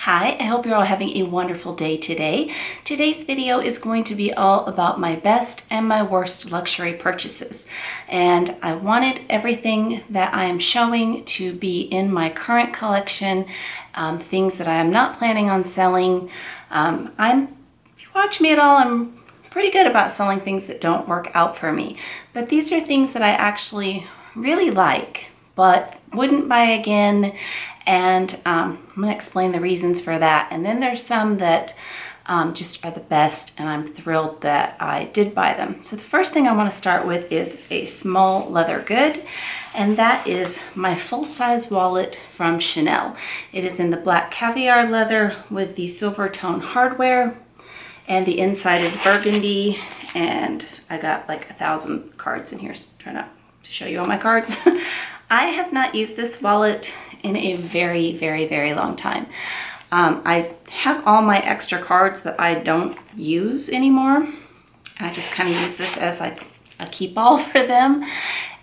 Hi, I hope you're all having a wonderful day today. Today's video is going to be all about my best and my worst luxury purchases. And I wanted everything that I am showing to be in my current collection, things that I am not planning on selling. If you watch me at all, I'm pretty good about selling things that don't work out for me. But these are things that I actually really like, but wouldn't buy again. And I'm going to explain the reasons for that. And then there's some that just are the best, and I'm thrilled that I did buy them. So the first thing I want to start with is a small leather good, and that is my full-size wallet from Chanel. It is in the black caviar leather with the silver tone hardware, and the inside is burgundy, and I got like 1,000 cards in here, so try not to show you all my cards. I have not used this wallet in a very, very, very long time. I have all my extra cards that I don't use anymore. I just kind of use this as like a keep all for them.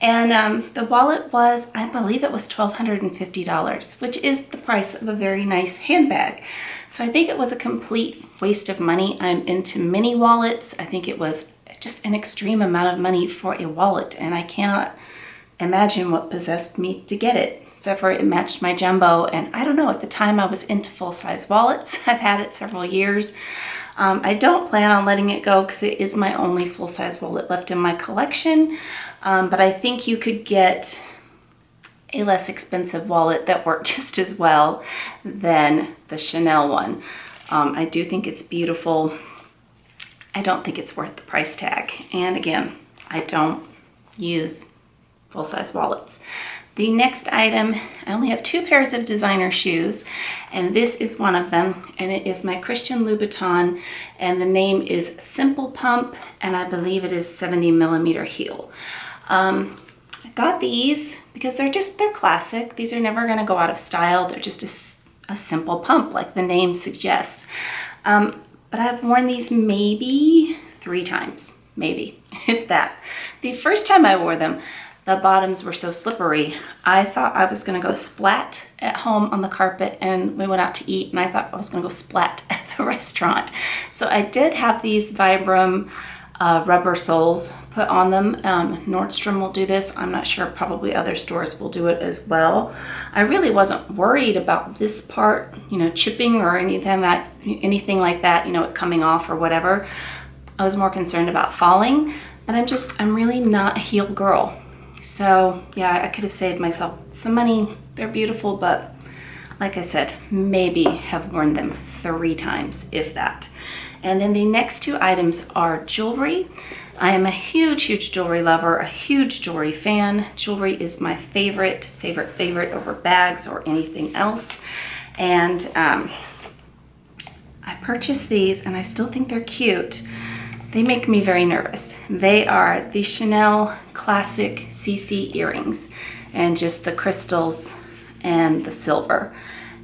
And the wallet was, I believe it was $1,250, which is the price of a very nice handbag. So I think it was a complete waste of money. I'm into mini wallets. I think it was just an extreme amount of money for a wallet, and I cannot imagine what possessed me to get it, except for it matched my jumbo. And I don't know, at the time I was into full-size wallets. I've had it several years. I don't plan on letting it go because it is my only full-size wallet left in my collection. But I think you could get a less expensive wallet that worked just as well than the Chanel one. I do think it's beautiful. I don't think it's worth the price tag. And again, I don't use full-size wallets. The next item, I only have 2 pairs of designer shoes, and this is one of them, and it is my Christian Louboutin, and the name is Simple Pump, and I believe it is 70mm heel. I got these because they're classic. These are never going to go out of style. They're just a simple pump, like the name suggests. But I've worn these maybe 3 times, maybe, if that. The first time I wore them, the bottoms were so slippery, I thought I was going to go splat at home on the carpet, and we went out to eat, and I thought I was going to go splat at the restaurant. So I did have these Vibram rubber soles put on them. Nordstrom will do this. I'm not sure, probably other stores will do it as well. I really wasn't worried about this part, chipping or anything like that, it coming off or whatever. I was more concerned about falling, but I'm really not a heel girl. So yeah, I could have saved myself some money. They're beautiful, but like I said, maybe have worn them 3 times, if that. And then the next 2 items are jewelry. I am a huge jewelry lover, a huge jewelry fan. Jewelry is my favorite over bags or anything else. And I purchased these, and I still think they're cute. They make me very nervous. They are the Chanel Classic CC earrings, and just the crystals and the silver.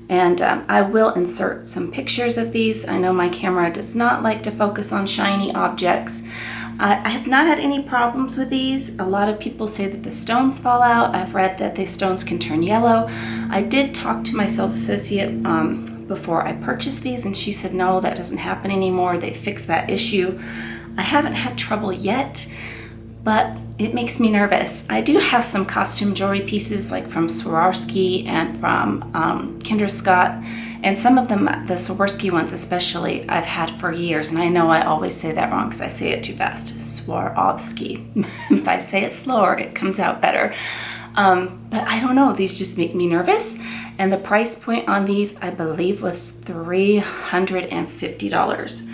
And I will insert some pictures of these. I know my camera does not like to focus on shiny objects. I have not had any problems with these. A lot of people say that the stones fall out. I've read that the stones can turn yellow. I did talk to my sales associate before I purchased these, and she said, no, that doesn't happen anymore. They fixed that issue. I haven't had trouble yet, but it makes me nervous. I do have some costume jewelry pieces, like from Swarovski and from Kendra Scott, and some of them, the Swarovski ones especially, I've had for years, and I know I always say that wrong because I say it too fast. Swarovski. If I say it slower, it comes out better. But I don't know, these just make me nervous, and the price point on these, I believe, was $350.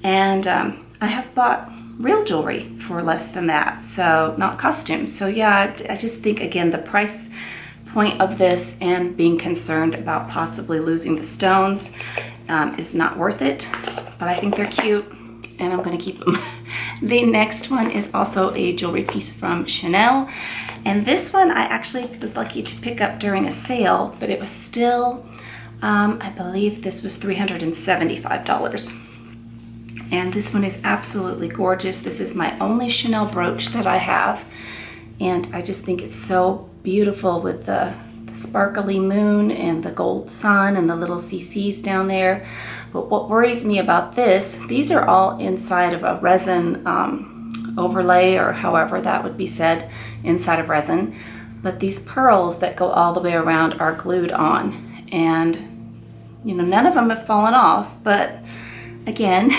And I have bought real jewelry for less than that, so not costumes. So yeah, I just think, again, the price point of this and being concerned about possibly losing the stones is not worth it, but I think they're cute, and I'm going to keep them. The next one is also a jewelry piece from Chanel, and this one I actually was lucky to pick up during a sale, but it was still, I believe this was $375. And this one is absolutely gorgeous. This is my only Chanel brooch that I have, and I just think it's so beautiful with the the sparkly moon and the gold sun and the little CCs down there. But what worries me about this, these are all inside of a resin overlay, or however that would be said, inside of resin. But these pearls that go all the way around are glued on. And, you know, none of them have fallen off. But again,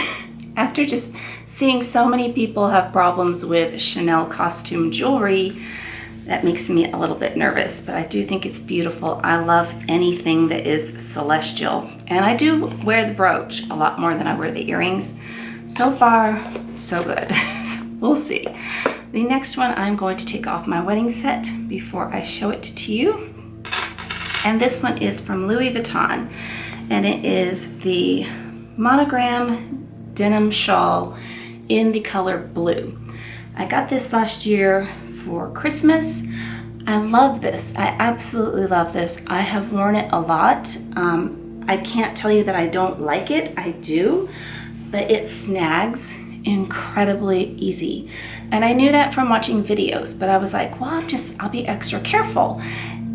after just seeing so many people have problems with Chanel costume jewelry, that makes me a little bit nervous, but I do think it's beautiful. I love anything that is celestial. And I do wear the brooch a lot more than I wear the earrings. So far, so good. We'll see. The next one, I'm going to take off my wedding set before I show it to you. And this one is from Louis Vuitton. And it is the monogram denim shawl in the color blue. I got this last year for Christmas. I love this. I absolutely love this. I have worn it a lot. I can't tell you that I don't like it. I do, but it snags incredibly easy. And I knew that from watching videos, but I was like, well, I'll be extra careful.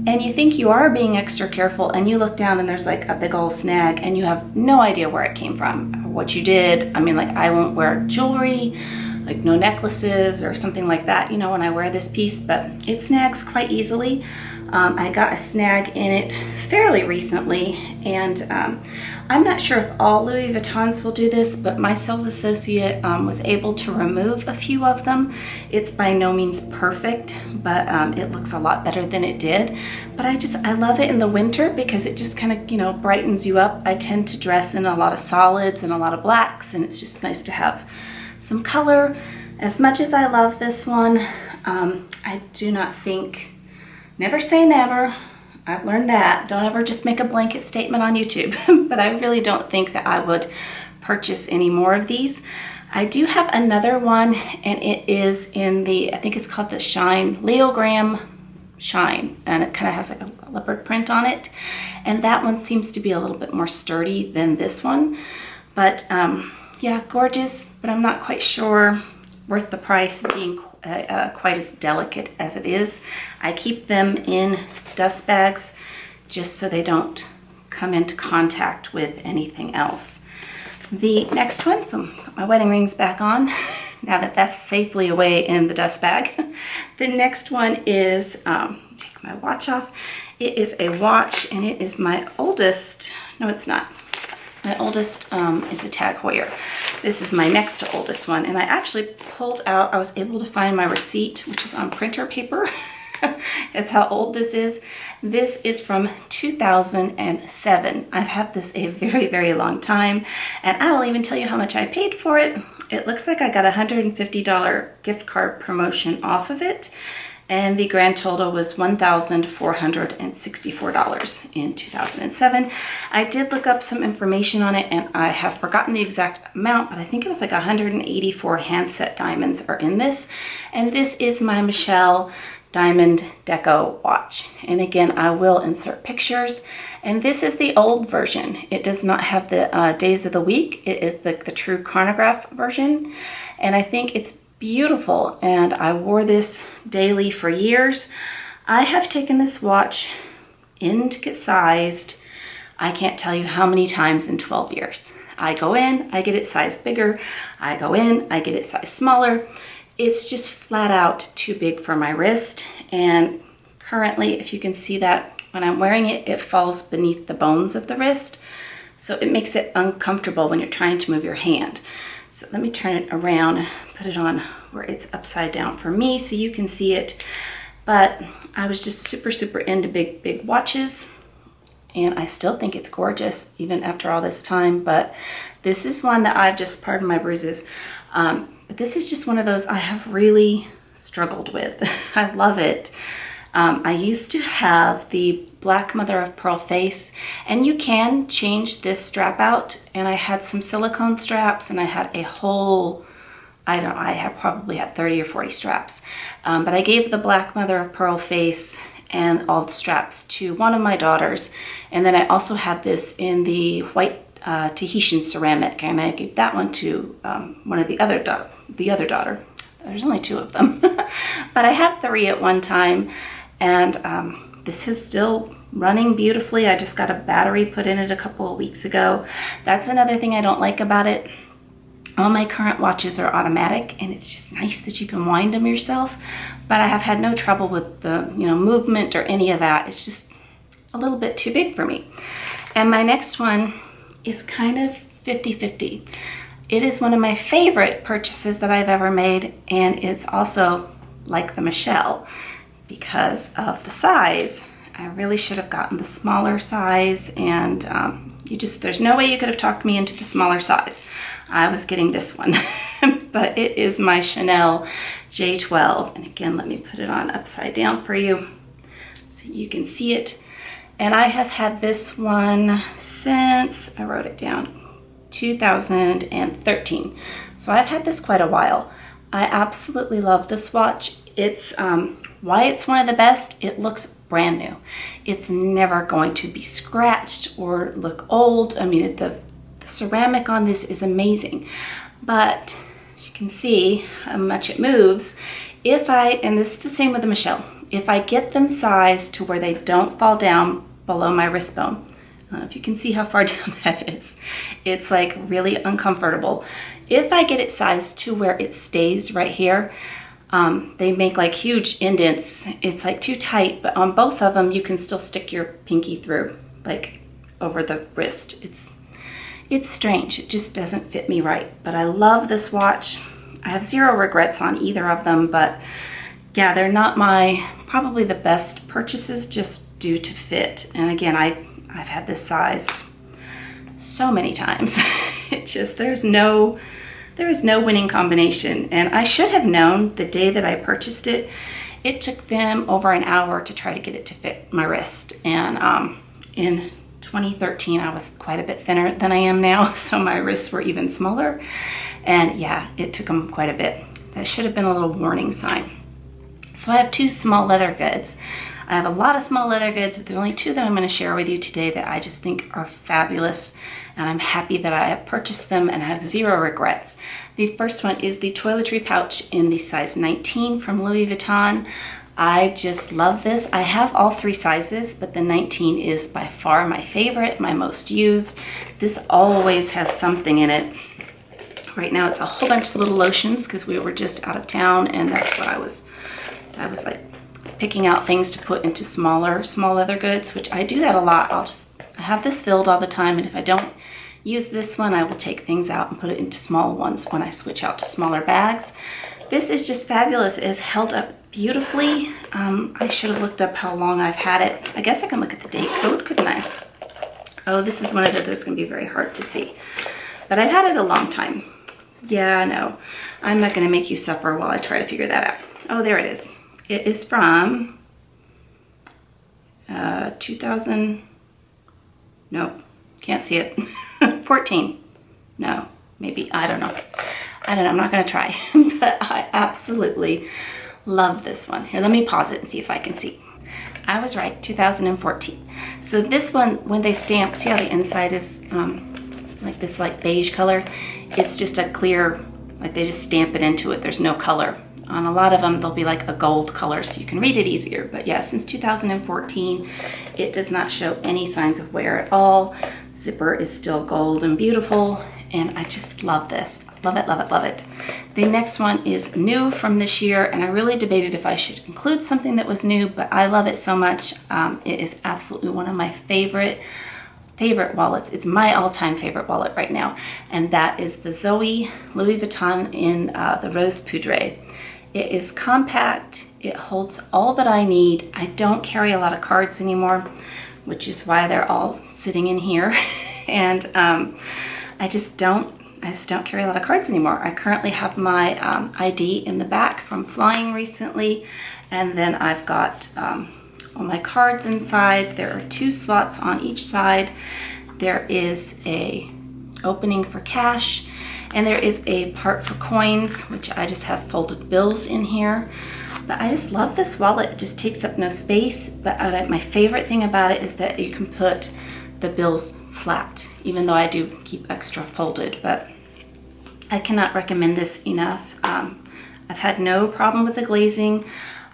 And you think you are being extra careful, and you look down and there's like a big old snag and you have no idea where it came from or what you did. I mean, like, I won't wear jewelry, like no necklaces or something like that, you know, when I wear this piece, but it snags quite easily. I got a snag in it fairly recently, and I'm not sure if all Louis Vuittons will do this, but my sales associate was able to remove a few of them. It's by no means perfect, but it looks a lot better than it did. But I love it in the winter because it just kind of, you know, brightens you up. I tend to dress in a lot of solids and a lot of blacks, and it's just nice to have some color. As much as I love this one, I do not think, never say never. I've learned that. Don't ever just make a blanket statement on YouTube. But I really don't think that I would purchase any more of these. I do have another one, and it is in the, I think it's called the Shine, Leogram Shine. And it kind of has like a leopard print on it. And that one seems to be a little bit more sturdy than this one. But yeah, gorgeous, but I'm not quite sure worth the price, being quite as delicate as it is. I keep them in dust bags just so they don't come into contact with anything else. The next one, so my wedding ring's back on now that that's safely away in the dust bag. The next one is, take my watch off. It is a watch, and it is my oldest, no it's not. My oldest is a Tag Heuer. This is my next to oldest one, and I actually pulled out, I was able to find my receipt, which is on printer paper. That's how old this is. This is from 2007. I've had this a very, very long time, and I will even tell you how much I paid for it. It looks like I got a $150 gift card promotion off of it, and the grand total was $1,464 in 2007. I did look up some information on it, and I have forgotten the exact amount, but I think it was like 184 handset diamonds are in this. And this is my Michelle Diamond Deco watch. And again, I will insert pictures. And this is the old version. It does not have the days of the week. It is the true chronograph version. And I think it's beautiful, and I wore this daily for years. I have taken this watch in to get sized, I can't tell you how many times in 12 years. I go in, I get it sized bigger. I go in, I get it sized smaller. It's just flat out too big for my wrist. And currently, if you can see that, when I'm wearing it, it falls beneath the bones of the wrist. So it makes it uncomfortable when you're trying to move your hand. So let me turn it around, put it on where it's upside down for me so you can see it. But I was just super, super into big watches, and I still think it's gorgeous even after all this time. But this is one that I've just, pardon my bruises, but this is just one of those I have really struggled with. I love it. I used to have the black mother of pearl face, and you can change this strap out, and I had some silicone straps, and I had a whole, I don't know, I had probably had 30 or 40 straps, but I gave the black mother of pearl face and all the straps to one of my daughters, and then I also had this in the white Tahitian ceramic, and I gave that one to one of the other daughter. There's only two of them, but I had 3 at one time. And This is still running beautifully. I just got a battery put in it a couple of weeks ago. That's another thing I don't like about it. All my current watches are automatic, and it's just nice that you can wind them yourself, but I have had no trouble with the, movement or any of that. It's just a little bit too big for me. And my next one is kind of 50-50. It is one of my favorite purchases that I've ever made, and it's also like the Michelle because of the size. I really should have gotten the smaller size, and there's no way you could have talked me into the smaller size. I was getting this one, but it is my Chanel J12. And again, let me put it on upside down for you so you can see it. And I have had this one since, I wrote it down, 2013. So I've had this quite a while. I absolutely love this watch. It's why it's one of the best. It looks brand new. It's never going to be scratched or look old. I mean, the ceramic on this is amazing, but you can see how much it moves. And this is the same with the Michelle, if I get them sized to where they don't fall down below my wrist bone, I don't know if you can see how far down that is. It's like really uncomfortable. If I get it sized to where it stays right here, they make like huge indents. It's like too tight, but on both of them, you can still stick your pinky through, like over the wrist. It's strange. It just doesn't fit me right, but I love this watch. I have zero regrets on either of them, but yeah, they're not probably the best purchases just due to fit. And again, I've had this sized so many times. There is no winning combination. And I should have known the day that I purchased it. It took them over an hour to try to get it to fit my wrist. And in 2013, I was quite a bit thinner than I am now, so my wrists were even smaller. And yeah, it took them quite a bit. That should have been a little warning sign. So I have two small leather goods. I have a lot of small leather goods, but there's only two that I'm going to share with you today that I just think are fabulous, and I'm happy that I have purchased them and I have zero regrets. The first one is the toiletry pouch in the size 19 from Louis Vuitton. I just love this. I have all three sizes, but the 19 is by far my favorite, my most used. This always has something in it. Right now it's a whole bunch of little lotions because we were just out of town, and that's what I was like picking out things to put into small leather goods, which I do that a lot. I have this filled all the time, and if I don't use this one, I will take things out and put it into small ones when I switch out to smaller bags. This is just fabulous. It is held up beautifully. I should have looked up how long I've had it. I guess I can look at the date code, couldn't I? Oh, this is one of those that's going to be very hard to see. But I've had it a long time. Yeah, no. I'm not going to make you suffer while I try to figure that out. Oh, there it is. It is from 2000. No, can't see it. 14. No, maybe. I don't know. I'm not going to try. But I absolutely love this one. Here, let me pause it and see if I can see. I was right, 2014. So this one, when they stamp, see how the inside is like this like beige color? It's just a clear, like they just stamp it into it. There's no color. On a lot of them, they'll be like a gold color so you can read it easier. But yeah, since 2014, it does not show any signs of wear at all. Zipper is still gold and beautiful, and I just love this. Love it, love it, love it. The next one is new from this year, and I really debated if I should include something that was new, but I love it so much. It is absolutely one of my favorite wallets. It's my all-time favorite wallet right now, and that is the Zoe Louis Vuitton in the Rose Poudre. It is compact. It holds all that I need. I don't carry a lot of cards anymore, which is why they're all sitting in here. And I just don't carry a lot of cards anymore. I currently have my ID in the back from flying recently, and then I've got all my cards inside. There are 2 slots on each side. There is a opening for cash, and there is a part for coins, which I just have folded bills in here. But I just love this wallet. It just takes up no space. But my favorite thing about it is that you can put the bills flat, even though I do keep extra folded. But I cannot recommend this enough. I've had no problem with the glazing.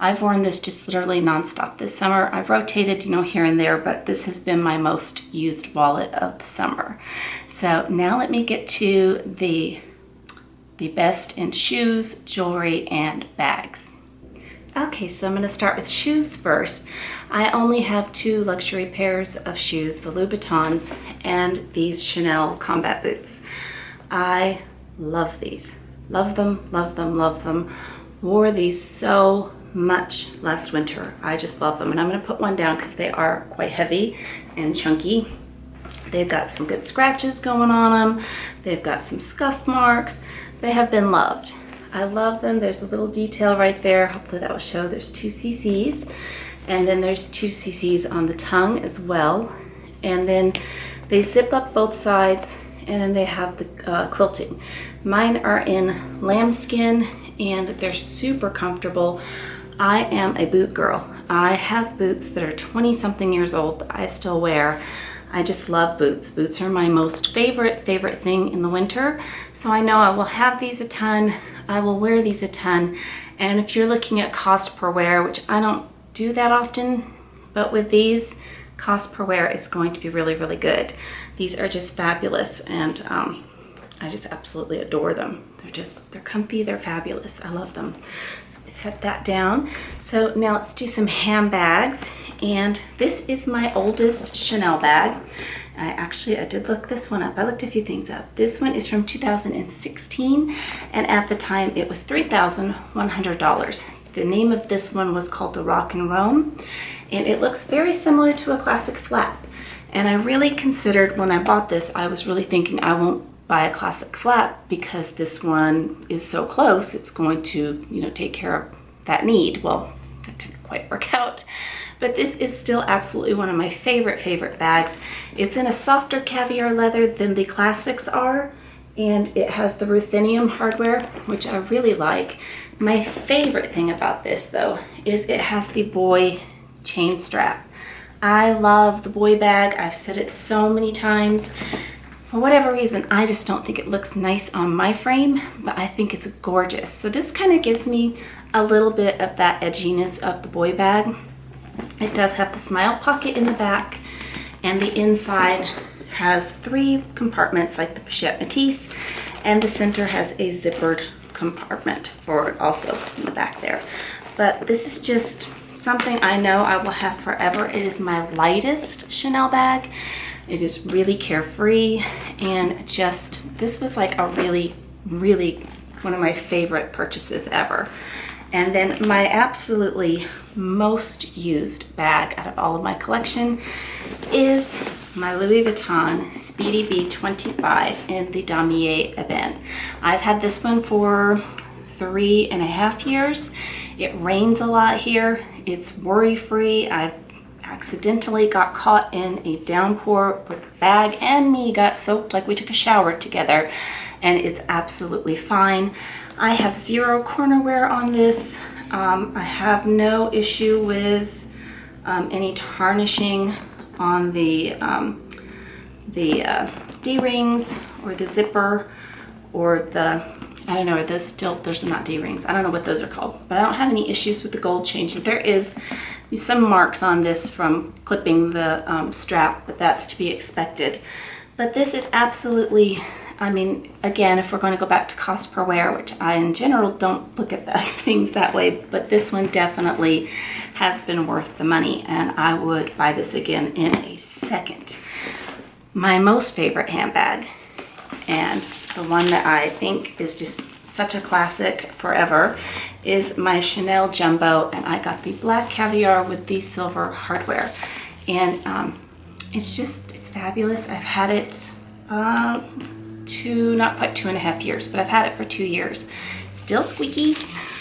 I've worn this just literally nonstop this summer. I've rotated, here and there, but this has been my most used wallet of the summer. So now let me get to the best in shoes, jewelry, and bags. Okay, so I'm going to start with shoes first. I only have 2 luxury pairs of shoes, the Louboutins and these Chanel combat boots. I love these. Love them, love them, love them. Wore these so much last winter. I just love them. And I'm going to put one down because they are quite heavy and chunky. They've got some good scratches going on them. They've got some scuff marks. They have been loved. I love them. There's a little detail right there. Hopefully that will show. There's 2 cc's, and then there's 2 cc's on the tongue as well. And then they zip up both sides, and then they have the quilting. Mine are in lambskin, and they're super comfortable. I am a boot girl. I have boots that are 20-something years old that I still wear. I just love boots. Boots are my most favorite thing in the winter. So I know I will have these a ton. I will wear these a ton. And if you're looking at cost per wear, which I don't do that often, but with these, cost per wear is going to be really, really good. These are just fabulous, and I just absolutely adore them. They're comfy, they're fabulous. I love them. So we set that down. So now let's do some handbags. And this is my oldest Chanel bag. I did look this one up. I looked a few things up. This one is from 2016, and at the time it was $3,100. The name of this one was called the Rock and Rome, and it looks very similar to a classic flap. And I really considered, when I bought this, I was really thinking I won't buy a classic flap because this one is so close, it's going to, take care of that need. Well, that didn't quite work out. But this is still absolutely one of my favorite bags. It's in a softer caviar leather than the classics are, and it has the ruthenium hardware, which I really like. My favorite thing about this, though, is it has the boy chain strap. I love the boy bag. I've said it so many times. For whatever reason, I just don't think it looks nice on my frame, but I think it's gorgeous. So this kind of gives me a little bit of that edginess of the boy bag. It does have the smile pocket in the back, and the inside has 3 compartments like the pochette métisse, and the center has a zippered compartment for it also in the back there. But this is just something I know I will have forever. It is my lightest Chanel bag. It is really carefree, and this was like a really one of my favorite purchases ever. And then my absolutely most used bag out of all of my collection is my Louis Vuitton Speedy B25 in the Damier Ebene. I've had this one for 3.5 years. It rains a lot here. It's worry-free. I've accidentally got caught in a downpour where the bag and me got soaked like we took a shower together, and it's absolutely fine. I have 0 corner wear on this. I have no issue with any tarnishing on the D-rings or the zipper or those are not D-rings. I don't know what those are called, but I don't have any issues with the gold changing. There is some marks on this from clipping the strap, but that's to be expected. But this is absolutely, again, if we're going to go back to cost per wear, which I in general don't look at things that way, but this one definitely has been worth the money, and I would buy this again in a second. My most favorite handbag, and the one that I think is just such a classic forever, is my Chanel Jumbo, and I got the black caviar with the silver hardware. And it's fabulous. I've had it not quite 2.5 years, but I've had it for 2 years. Still squeaky.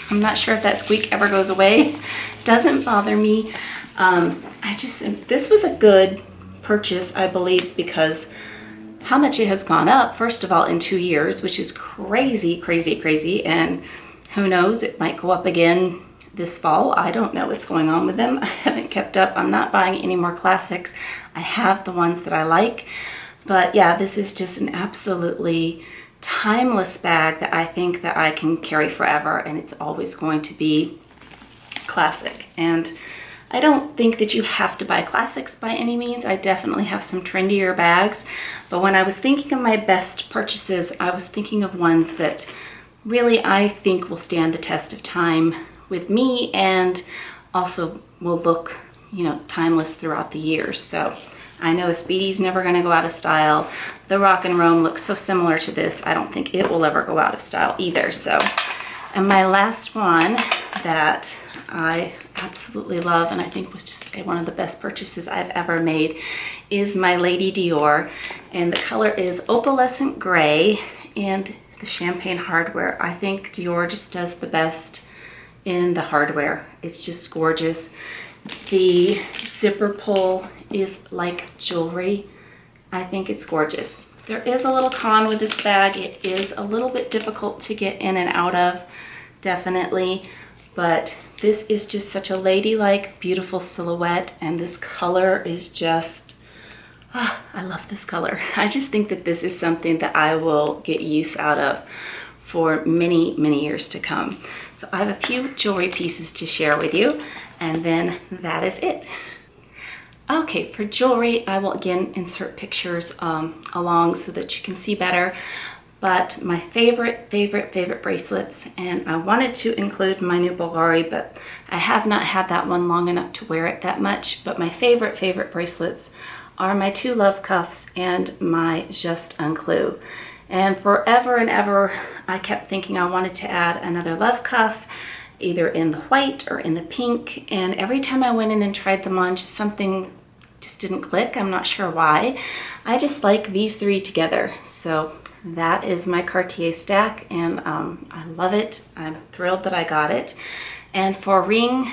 I'm not sure if that squeak ever goes away. Doesn't bother me. This was a good purchase, I believe, because how much it has gone up, first of all, in 2 years, which is crazy, and who knows, it might go up again this fall. I don't know what's going on with them. I haven't kept up. I'm not buying any more classics. I have the ones that I like, but yeah, this is just an absolutely timeless bag that I think that I can carry forever, and it's always going to be classic. And I don't think that you have to buy classics by any means. I definitely have some trendier bags, but when I was thinking of my best purchases, I was thinking of ones that really I think will stand the test of time with me and also will look, you know, timeless throughout the years. So I know Speedy's never going to go out of style. The Rock and Rome looks so similar to this. I don't think it will ever go out of style either. So, and my last one that I absolutely love and I think was just one of the best purchases I've ever made is my Lady Dior, and the color is opalescent gray and the champagne hardware. I think Dior just does the best in the hardware. It's just gorgeous. The zipper pull is like jewelry. I think it's gorgeous. There is a little con with this bag. It is a little bit difficult to get in and out of, definitely, but this is just such a ladylike, beautiful silhouette, and this color is just, I love this color. I just think that this is something that I will get use out of for many, many years to come. So I have a few jewelry pieces to share with you, and then that is it. Okay, for jewelry, I will again insert pictures along so that you can see better. But my favorite bracelets, and I wanted to include my new Bulgari, but I have not had that one long enough to wear it that much. But my favorite bracelets are my two love cuffs and my Just Un Clou. And forever and ever, I kept thinking I wanted to add another love cuff, either in the white or in the pink. And every time I went in and tried them on, just something just didn't click. I'm not sure why. I just like these three together. So that is my Cartier stack, and I love it. I'm thrilled that I got it. And for a ring,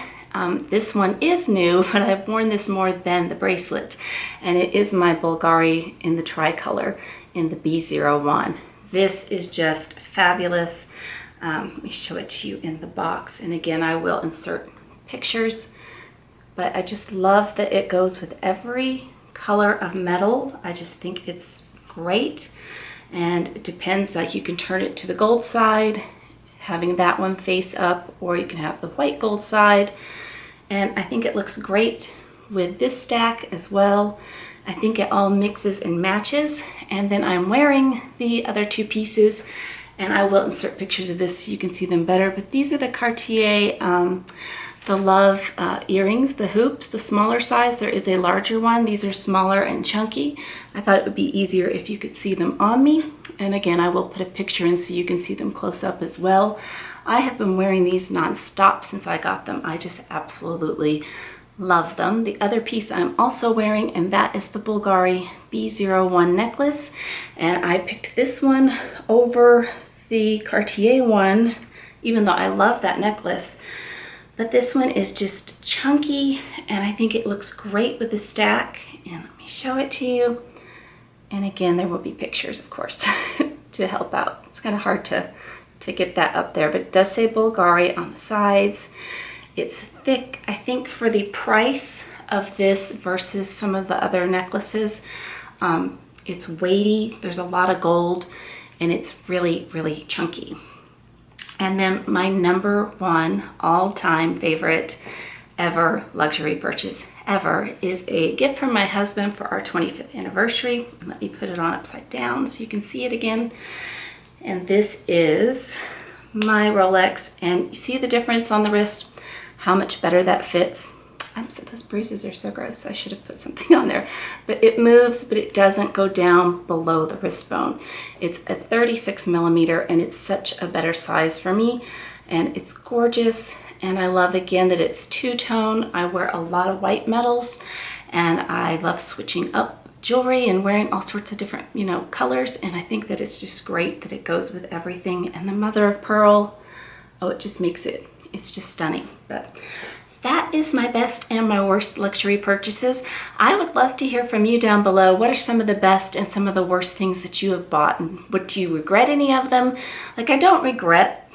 this one is new, but I've worn this more than the bracelet, and it is my Bulgari in the tricolor in the B01. This is just fabulous. Let me show it to you in the box, and again, I will insert pictures, but I just love that it goes with every color of metal. I just think it's great. And it depends, like you can turn it to the gold side, having that one face up, or you can have the white gold side. And I think it looks great with this stack as well. I think it all mixes and matches. And then I'm wearing the other two pieces, and I will insert pictures of this so you can see them better. But these are the Cartier the Love earrings, the hoops, the smaller size. There is a larger one. These are smaller and chunky. I thought it would be easier if you could see them on me. And again, I will put a picture in so you can see them close up as well. I have been wearing these non-stop since I got them. I just absolutely love them. The other piece I'm also wearing, and that is the Bulgari B01 necklace. And I picked this one over the Cartier one, even though I love that necklace. But this one is just chunky, and I think it looks great with the stack. And let me show it to you. And again, there will be pictures, of course, to help out. It's kind of hard to get that up there, but it does say Bulgari on the sides. It's thick. I think for the price of this versus some of the other necklaces, it's weighty. There's a lot of gold, and it's really, really chunky. And then my number one all-time favorite ever luxury purchase ever is a gift from my husband for our 25th anniversary. Let me put it on upside down so you can see it again. And this is my Rolex, and you see the difference on the wrist, how much better that fits. So those bruises are so gross. I should have put something on there. But it moves, but it doesn't go down below the wrist bone. It's a 36 millimeter, and it's such a better size for me. And it's gorgeous. And I love, again, that it's two-tone. I wear a lot of white metals, and I love switching up jewelry and wearing all sorts of different, colors. And I think that it's just great that it goes with everything. And the mother of pearl, oh, it just makes it, it's just stunning. But that is my best and my worst luxury purchases. I would love to hear from you down below. What are some of the best and some of the worst things that you have bought? And do you regret any of them? Like, I don't regret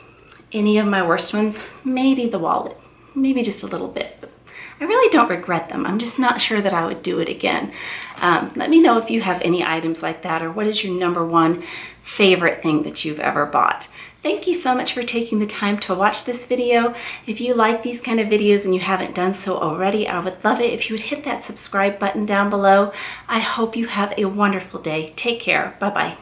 any of my worst ones. Maybe the wallet, maybe just a little bit. But I really don't regret them. I'm just not sure that I would do it again. Let me know if you have any items like that, or what is your number one favorite thing that you've ever bought. Thank you so much for taking the time to watch this video. If you like these kind of videos and you haven't done so already, I would love it if you would hit that subscribe button down below. I hope you have a wonderful day. Take care. Bye-bye.